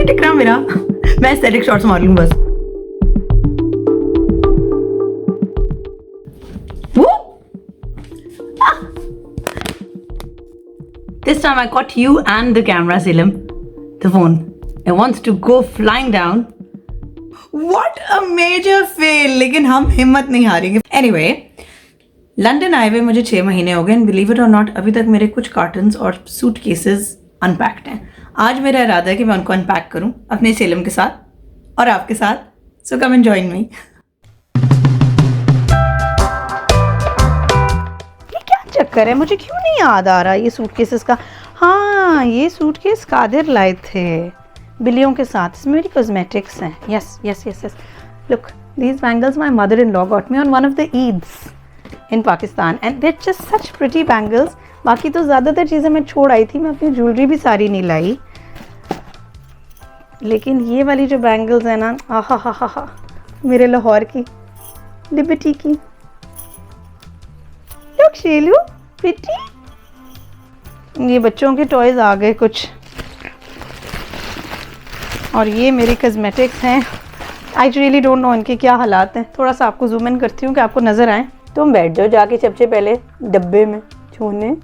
नहीं टिक रहा मेरा। मैं एस्थेटिक शॉट्स मार लूं बस। This time I caught you and the camera, Selim. The phone. It wants to go flying down. What a major fail! लेकिन हम हिम्मत नहीं हारेंगे। Anyway, लंदन आए हुए मुझे 6 महीने हो गए and believe it or not, अभी तक मेरे कुछ कार्टन्स और सूट केसेस अनपैक्ड हैं। आज मेरा इरादा है कि मैं उनको अनपैक करूं अपने सेलम के साथ और आपके साथ। So come and join me. चक्कर है, मुझे क्यों नहीं याद आ रहा ये सूटकेसेस का। हाँ, ये सूटकेस कादिर लाए थे बिल्लियों के साथ। इसमें मेरी कॉस्मेटिक्स हैं। Yes yes yes yes, look these bangles my mother in law got me on one of the Eids in Pakistan and there just such pretty bangles. बाकी तो ज़्यादातर चीज़ें मैं छोड़ आई थी, मैं अपनी ज्वेलरी भी सारी नहीं लाई, लेकिन ये वाली जो बैंगल्स है ना, आहा हा हा हा, मेरे लाहौर की लिबर्टी की। Look, Shelu, pretty। ये बच्चों के टॉयज आ गए कुछ, और ये मेरी कॉस्मेटिक्स हैं। आई रियली डोंट नो इनके क्या हालात हैं। थोड़ा सा आपको जूम इन करती हूँ कि आपको नज़र आए। तुम बैठ जाओ जाके सबसे पहले डब्बे में, छोने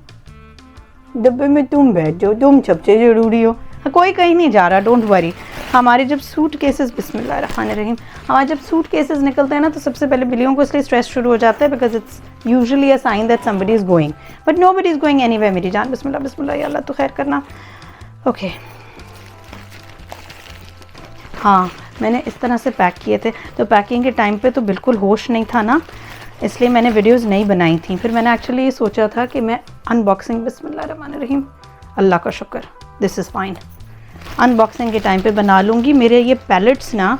डब्बे में तुम बैठ जाओ, तुम सबसे ज़रूरी हो। कोई कहीं नहीं जा रहा, डोंट वरी। हमारे जब सूट केसेस, बिस्मिल्लाहिर्रहमानिर्रहीम, हमारे जब सूट केसेस निकलते हैं ना, तो सबसे पहले बिल्लियों को इसलिए स्ट्रेस शुरू हो जाता है because it's usually a sign that somebody is going, but nobody is going anywhere. मेरी जान, बिस्मिल्लाह बिस्मिल्लाह, या अल्लाह तो खैर करना। ओके, हाँ, मैंने इस तरह से पैक किए थे, तो पैकिंग के टाइम पे तो बिल्कुल होश नहीं था ना, इसलिए मैंने वीडियोस नहीं बनाई थी। फिर मैंने एक्चुअली ये सोचा था कि मैं अनबॉक्सिंग, बिस्मिल्लाहिर्रहमानिर्रहीम, अल्लाह का शुक्र, दिस इज़ फाइन, अनबॉक्सिंग के टाइम पे बना लूँगी। मेरे ये पैलेट्स ना,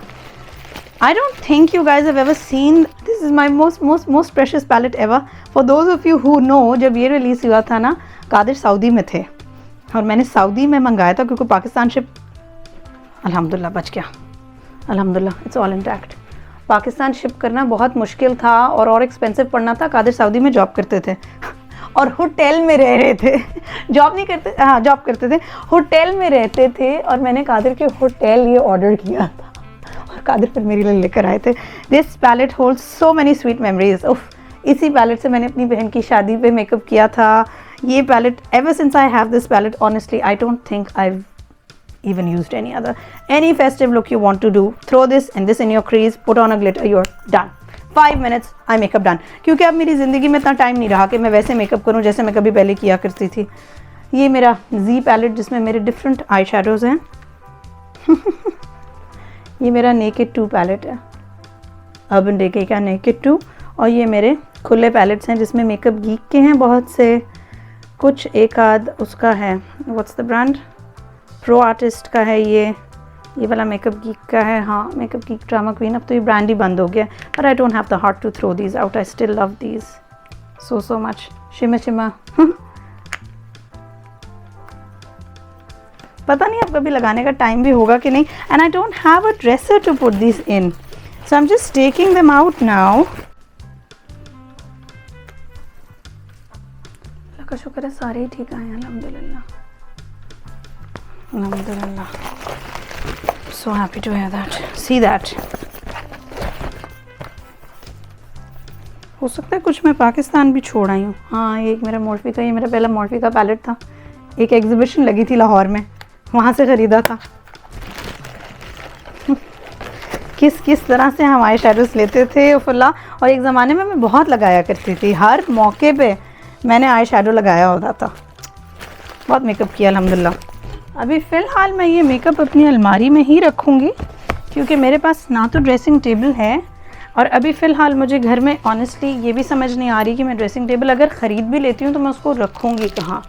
I don't think you guys have ever seen, this is my most precious palette ever. For those of you who know, जब ये रिलीज़ हुआ था ना, कादिर सऊदी में थे और मैंने सऊदी में मंगाया था क्योंकि पाकिस्तान शिप अल्हम्दुलिल्लाह बच गया, अल्हम्दुलिल्लाह it's all intact. Pakistan ship करना बहुत मुश्किल था और एक्सपेंसिव पड़ना था। कादिर सऊदी में जॉब करते थे और होटल में रह रहे थे। जॉब नहीं करते, हाँ जॉब करते थे, होटल में रहते थे, और मैंने कादिर के होटल ये ऑर्डर किया था और कादिर फिर मेरे लिए लेकर आए थे। This palette holds so many sweet memories. उफ, इसी पैलेट से मैंने अपनी बहन की शादी पे मेकअप किया था। ये palette, ever since I have this palette, honestly I don't think I even used any other. Any festive look you want to do, throw this and this in your crease, put on a glitter, you're done. 5 minutes, I makeup done. क्योंकि अब मेरी ज़िंदगी में इतना time नहीं रहा कि मैं वैसे मेकअप करूँ जैसे मैं कभी पहले किया करती थी। ये मेरा जी पैलेट जिसमें मेरे डिफरेंट आई शेडोज़ हैं। ये मेरा नेकेड 2 पैलेट है, अर्बन डिके का नेकेड 2, और ये मेरे खुले पैलेट्स हैं जिसमें मेकअप गीक के हैं बहुत से, कुछ एक आध उसका है, what's the brand, pro artist का है ये वाला मेकअप गीक का है। हाँ, मेकअप गीक, ड्रामा क्वीन, अब तो ये ब्रांड ही बंद हो गया, but I don't have the heart to throw these out. I still love these so much. Shima Shima पता नहीं अब कभी लगाने का टाइम भी होगा कि नहीं, and I don't have a dresser to put this in, so I am just taking them out now. अल्लाह का शुक्र है सारे ही ठीक आए, अल्हम्दुलिल्लाह अल्हम्दुलिल्लाह। So happy to hear that, see that। हो सकता है कुछ मैं पाकिस्तान भी छोड़ आई हूँ। हाँ, ये एक मेरा मोल्फी का, ये मेरा पहला मोल्फी का पैलेट था, एक एग्जीबिशन लगी थी लाहौर में, वहाँ से ख़रीदा था। किस तरह से हम आई शेडोज़ लेते थे उफ़ल्ला, और एक ज़माने में मैं बहुत लगाया करती थी, हर मौके पे मैंने आई शेडो लगाया होता था, बहुत मेकअप किया अल्हम्दुलिल्लाह। अभी फ़िलहाल मैं ये मेकअप अपनी अलमारी में ही रखूँगी क्योंकि मेरे पास ना तो ड्रेसिंग टेबल है, और अभी फ़िलहाल मुझे घर में ऑनेस्टली ये भी समझ नहीं आ रही कि मैं ड्रेसिंग टेबल अगर ख़रीद भी लेती हूँ तो मैं उसको रखूँगी कहाँ।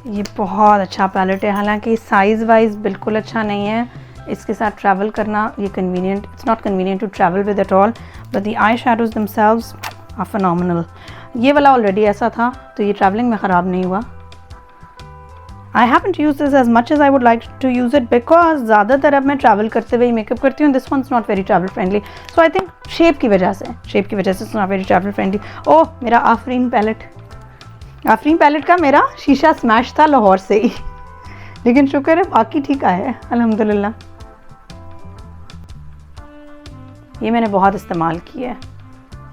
ये बहुत अच्छा पैलेट है, हालांकि साइज़ वाइज बिल्कुल अच्छा नहीं है। इसके साथ ट्रैवल करना ये convenient, it's not convenient to travel with at all, but the eye shadows themselves are phenomenal. ये वाला ऑलरेडी ऐसा था तो ये ट्रैवलिंग में ख़राब नहीं हुआ। I haven't used this as much as I would like to use it because ज़्यादातर अब मैं ट्रैवल करते हुए मेकअप करती हूँ। This one's not very travel friendly, so I think shape की वजह से it's not very travel friendly। ओह, मेरा आफरीन पैलेट का मेरा शीशा स्मैश था लाहौर से ही। लेकिन शुक्र है बाकी ठीक आया है अल्हम्दुलिल्लाह। ये मैंने बहुत इस्तेमाल किया है।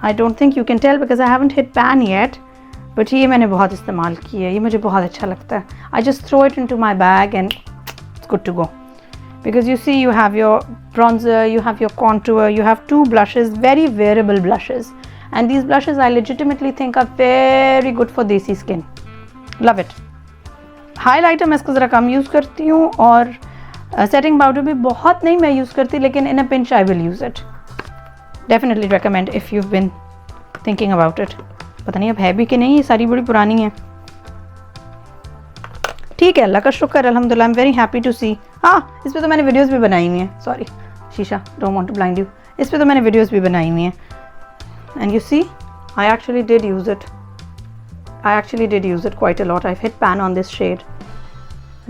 I don't think you can tell because I haven't hit pan yet, but ये मैंने बहुत इस्तेमाल किया है, ये मुझे बहुत अच्छा लगता है। I just throw it into my bag and it's good to go because you see you have your bronzer, you have your contour, you have two blushes, very wearable blushes, and these blushes I legitimately think are very good for desi skin. Love it. Highlighter मैं इसको ज़रा कम use करती हूँ और setting powder भी बहुत नहीं मैं यूज़ करती, लेकिन in a pinch I will use it. Definitely recommend if you've been thinking about it. पता नहीं अब है भी कि नहीं, ये सारी बड़ी पुरानी है। ठीक है, अल्लाह का शुक्र अल्हम्दुलिल्लाह। I am very happy to see. हाँ, इस पे तो मैंने वीडियोस भी बनाई हुई हैं। सॉरी शीशा, don't want to blind you. इस पे तो मैंने वीडियोस भी बनाई हुई हैं। And you see I actually did use it, quite a lot. I hit pan on this shade.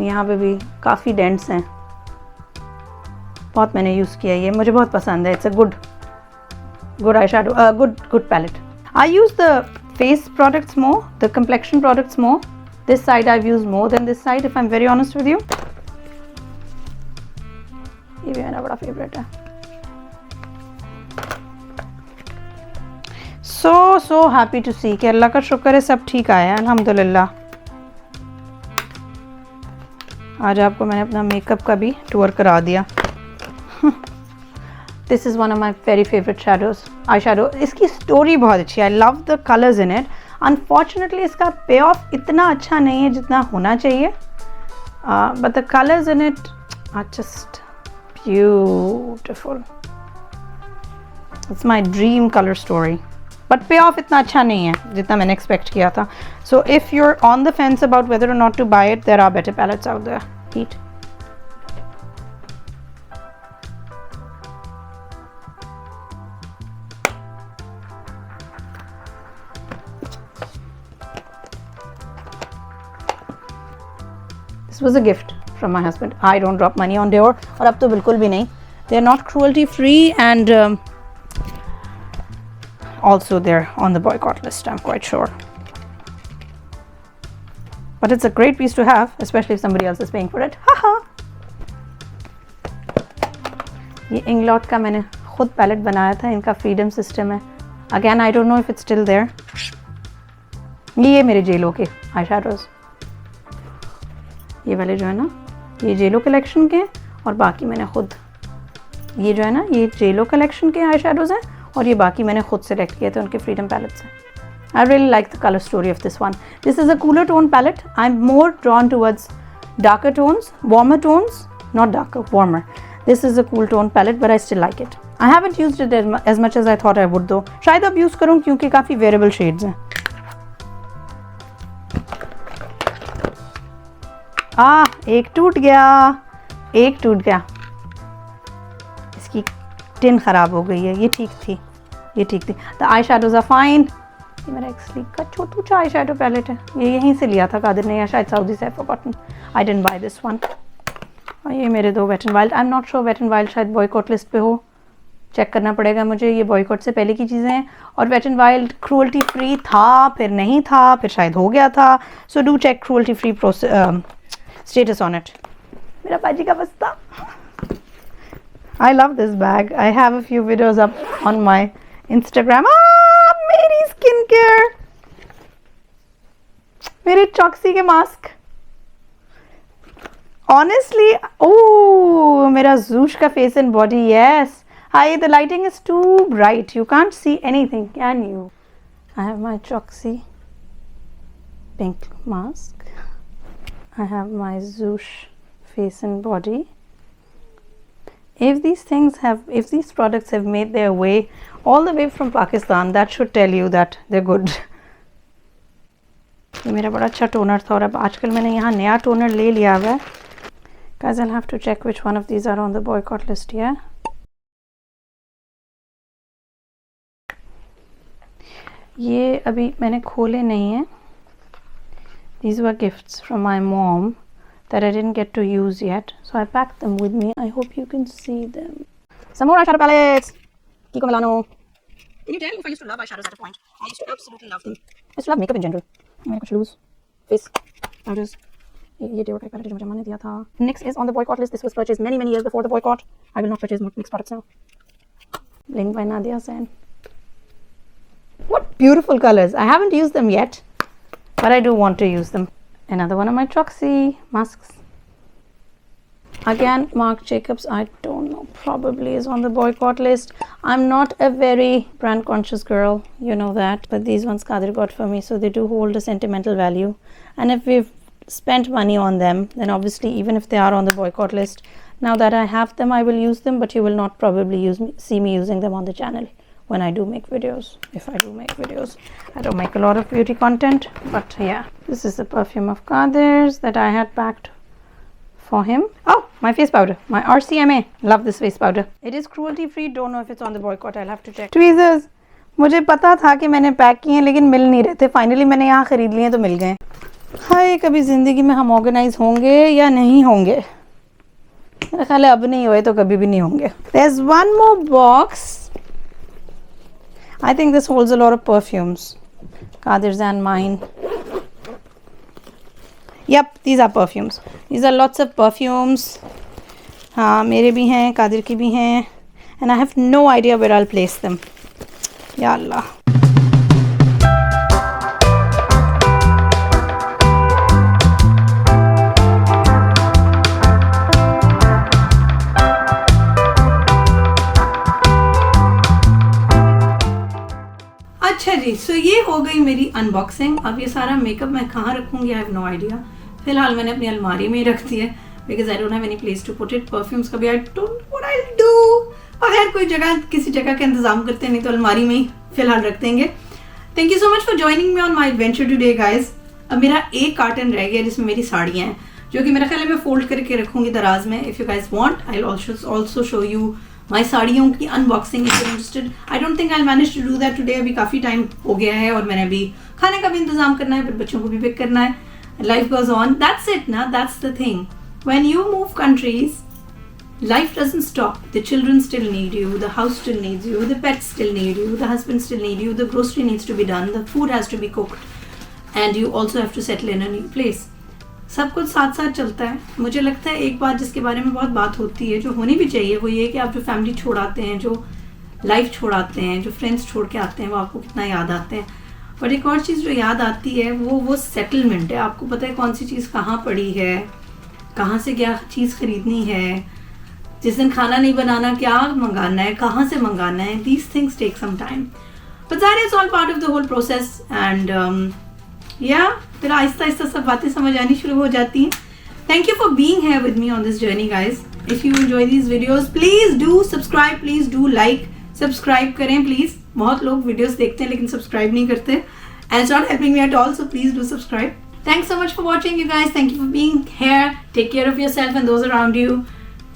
यहाँ पे भी काफ़ी डेंट्स हैं, बहुत मैंने यूज़ किया है, ये मुझे बहुत पसंद है। It's a good eye shadow, good palette. I use the face products more, the complexion products more. This side I've used more than this side, if I'm very honest with you. ये भी मेरा बड़ा favourite है। So happy to see कि अल्लाह का शुक्र है सब ठीक आया है अल्हम्दुलिल्लाह। आज आपको मैंने अपना मेकअप का भी टूर करा दिया। This is one of my very favorite shadows, eyeshadow. इसकी स्टोरी बहुत अच्छी है। I love the colors in it. Unfortunately इसका पे ऑफ इतना अच्छा नहीं है जितना होना चाहिए, but the colors in it are just beautiful. It's my dream color story, but पे ऑफ इतना अच्छा नहीं है जितना मैंने एक्सपेक्ट किया था. So if you're on the fence about whether or not to buy it, there are better palettes out there. Heat. This was a gift from my husband. I don't drop money on Dior, और अब तो बिल्कुल भी नहीं. They are not cruelty free, and also they're on the boycott list, I'm quite sure. But it's a great piece to have, especially if somebody else is paying for it. Haha. ये Inglot का मैंने खुद palette बनाया था, इनका freedom system है. Again, I don't know if it's still there. ये मेरे जेलो के आई शैडोज, ये वाले जो है ना, ये जेलो कलेक्शन के हैं, और बाकी मैंने खुद, ये जो है ना, ये जेलो कलेक्शन के आई शैडोज़ हैं, और ये बाकी मैंने खुद सेलेक्ट किए थे उनके फ्रीडम पैलेट्स हैं. I really like the colour story of this one. This is a cooler tone palette. I am more drawn towards darker tones, warmer tones, not darker, warmer. This is a cool tone palette, but I still like it. I haven't used it as much as I thought I would do. शायद अब use करूँ क्योंकि काफ़ी variable shades हैं. एक टूट गया. इसकी टिन ख़राब हो गई है. ये ठीक थी. The eye shadows are fine. ये मेरा एक स्लीक का छोटू आई शैडो पैलेट है. ये यहीं से लिया था कादिर ने, या शायद सऊदी से. Forgotten, I didn't buy this one. और ये मेरे दो wet and wild. I am not sure, wet and wild शायद बॉयकॉट लिस्ट पे हो, चेक करना पड़ेगा मुझे. ये बॉयकॉट से पहले की चीज़ें हैं. और wet and wild cruelty free था, फिर नहीं था, फिर शायद हो गया था. So do check cruelty free status on it. मेरा बाजी का बस्ता. I love this bag. I have a few videos up on my Instagram. मेरी स्किन केयर, मेरे चॉक्सी के मास्क. Honestly, oh, मेरा Zoosh का face and body. Yes. Hi, the lighting is too bright. You can't see anything, can you? I have my Choxy pink mask. I have my Zoosh face and body. If these products have made their way all the way from Pakistan, that should tell you that they're good. ये मेरा बड़ा अच्छा toner था, और अब आजकल मैंने यहाँ नया टोनर ले लिया हुआ है. Guys, I'll have to check which one of these are on the boycott list. Yeah. ये अभी मैंने खोले नहीं हैं. These were gifts from my mom that I didn't get to use yet, so I packed them with me. I hope you can see them. Some more eyeshadow palettes. Kiko Milano. Can you tell if I used to love eyeshadows at a point? I used to absolutely love them. I used to love makeup in general. मेरे कुछ loose face powders. ये डिओ type जो मुझे अम्मा ने दिया था. NYX is on the boycott list. This was purchased many years before the boycott. I will not purchase more NYX products now. Bling by Nadia Sen. What beautiful colors. I haven't used them yet, but I do want to use them. Another one of my Troxy masks. Again, Marc Jacobs, I don't know, probably is on the boycott list. I'm not a very brand conscious girl, you know that, but these ones Kadir got for me, so they do hold a sentimental value. And if we've spent money on them, then obviously even if they are on the boycott list, now that I have them, I will use them, but you will not probably see me using them on the channel when I do make videos. If I do make videos, I don't make a lot of beauty content, but yeah. This is the perfume of Kadir's that I had packed for him. Oh, my face powder, my RCMA. Love this face powder. It is cruelty free. Don't know if it's on the boycott. I'll have to check. Tweezers. मुझे पता था कि मैंने pack किए हैं लेकिन मिल नहीं रहे थे. फाइनली मैंने यहाँ खरीद लिए तो मिल गए. हाय, कभी जिंदगी में हम ऑर्गेनाइज होंगे या नहीं होंगे. मेरा ख्याल है अब नहीं हुए तो कभी भी नहीं होंगे. There's one more box. I think this holds a lot of perfumes. Kadir's and mine. Yep, these are perfumes. These are lots of perfumes. हाँ, मेरे भी हैं, कादिर की भी हैं. And I have no idea where I'll place them. या अल्लाह. अच्छा जी, सो ये हो गई मेरी अनबॉक्सिंग. अब ये सारा मेकअप मैं कहाँ रखूँगी, आई हैव नो आइडिया. फिलहाल मैंने अपनी अलमारी में ही रख दी है because I don't have any place to put it. Perfumes का भी I don't what I do. अगर कोई जगह किसी जगह का इंतजाम करते हैं, नहीं तो अलमारी में ही फिलहाल रख देंगे. Thank you so much for joining me on my adventure today guys. अब मेरा एक कार्टन रह गया जिसमें मेरी साड़ियाँ हैं, जो कि मेरा ख्याल है मैं फोल्ड करके रखूँगी दराज में. If you guys want I also show you my साड़ियों की unboxing if you interested. I don't think I manage to do that today. अभी काफ़ी टाइम हो गया है और मैंने अभी खाने का भी इंतजाम करना है, फिर बच्चों को भी पिक करना है. Life goes on. That's it now. That's the thing. When you move countries, life doesn't stop. The children still need you. The house still needs you. The pets still need you. The husband still needs you. The grocery needs to be done. The food has to be cooked. And you also have to settle in a new place. सब कुछ साथ साथ चलता है. मुझे लगता है एक बात जिसके बारे में बहुत बात होती है, जो होनी भी चाहिए, वो ये कि आप जो फैमिली छोड़ आते हैं, जो लाइफ छोड़ आते हैं, जो फ्रेंड्स छोड़ के आते हैं, वो आपको कितना याद आते हैं. बट एक और चीज़ जो याद आती है वो सेटलमेंट है. आपको पता है कौन सी चीज़ कहाँ पड़ी है, कहाँ से क्या चीज़ खरीदनी है, जिस दिन खाना नहीं बनाना क्या मंगाना है, कहाँ से मंगाना है. These things take some time, but that is all part of the whole process. And या फिर आहिस्ता आहिस्ता सब बातें समझ आनी शुरू हो जाती हैं. Thank you for being here with me on this journey guys. If you enjoy these videos please do subscribe, please do like. Subscribe करें प्लीज़. बहुत लोग वीडियोस देखते हैं लेकिन सब्सक्राइब नहीं करते. And it's not helping me at all, so please do subscribe. Thanks so much for watching you guys. Thank you for being here. Take care of yourself and those around you.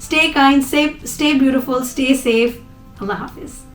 Stay kind, stay beautiful, stay safe. Allah Hafiz.